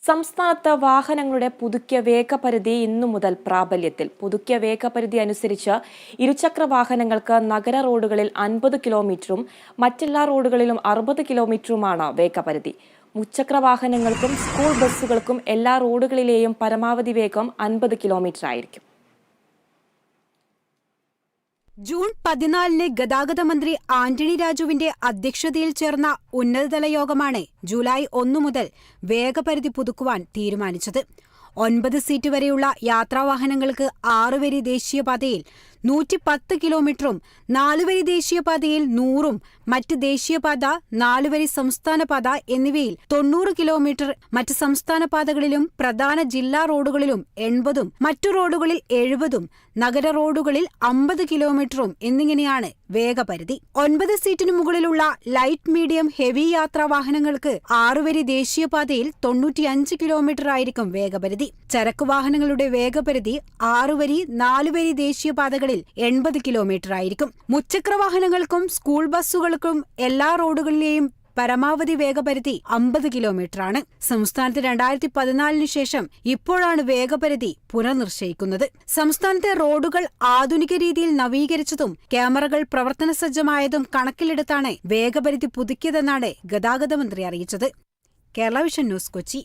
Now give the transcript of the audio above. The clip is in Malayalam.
സംസ്ഥാനത്ത് വാഹനങ്ങളുടെ പുതുക്കിയ വേഗപരിധി ഇന്നു മുതൽ പ്രാബല്യത്തിൽ. പുതുക്കിയ വേഗപരിധി അനുസരിച്ച് ഇരുചക്ര വാഹനങ്ങൾക്ക് നഗര റോഡുകളിൽ 50 കിലോമീറ്ററും മറ്റെല്ലാ റോഡുകളിലും 60 കിലോമീറ്ററുമാണ് വേഗപരിധി. മുച്ചക്ര വാഹനങ്ങൾക്കും സ്കൂൾ ബസ്സുകൾക്കും എല്ലാ റോഡുകളിലെയും പരമാവധി വേഗം 50 കിലോമീറ്റർ ആയിരിക്കും. ജൂൺ 14-ന് ഗതാഗത മന്ത്രി ആന്റണി രാജുവിന്റെ അധ്യക്ഷതയിൽ ചേർന്ന ഉന്നതതല യോഗമാണ് ജൂലൈ 1 മുതൽ വേഗപരിധി പുതുക്കുവാൻ തീരുമാനിച്ചത്. 9 സീറ്റ് വരെയുള്ള യാത്രാവാഹനങ്ങൾക്ക് 6 വരി ദേശീയപാതയിൽ 110 കിലോമീറ്ററും 4 വരി ദേശീയപാതയിൽ 100ഉം മറ്റ് ദേശീയപാത 4 വരി സംസ്ഥാനപാത എന്നിവയിൽ 90 കിലോമീറ്റർ, മറ്റ് സംസ്ഥാനപാതകളിലും പ്രധാന ജില്ലാ റോഡുകളിലും 80ഉം മറ്റു റോഡുകളിൽ 70ഉം നഗര റോഡുകളിൽ 50 കിലോമീറ്ററും എന്നിങ്ങനെയാണ് വേഗപരിധി. 9 സീറ്റിനു മുകളിലുള്ള ലൈറ്റ്, മീഡിയം, ഹെവി യാത്രാവാഹനങ്ങൾക്ക് 6 വരി ദേശീയപാതയിൽ 95 കിലോമീറ്റർ ആയിരിക്കും വേഗപരിധി. ചരക്കു വാഹനങ്ങളുടെ വേഗപരിധി 6 വരി 4 വരി ദേശീയപാതകളിൽ 80 കിലോമീറ്റർ ആയിരിക്കും. മുച്ചക്രവാഹനങ്ങൾക്കും സ്കൂൾ ബസ്സുകൾക്കും എല്ലാ റോഡുകളിലെയും പരമാവധി വേഗപരിധി 50 കിലോമീറ്ററാണ്. സംസ്ഥാനത്ത് 2014-ന് ശേഷം ഇപ്പോഴാണ് വേഗപരിധി പുനർനിശ്ചയിക്കുന്നത്. സംസ്ഥാനത്തെ റോഡുകൾ ആധുനിക രീതിയിൽ നവീകരിച്ചതും ക്യാമറകൾ പ്രവർത്തനസജ്ജമായതും കണക്കിലെടുത്താണ് വേഗപരിധി പുതുക്കിയതെന്നാണ് ഗതാഗത മന്ത്രി അറിയിച്ചത്. Kerala vision news, Kochi.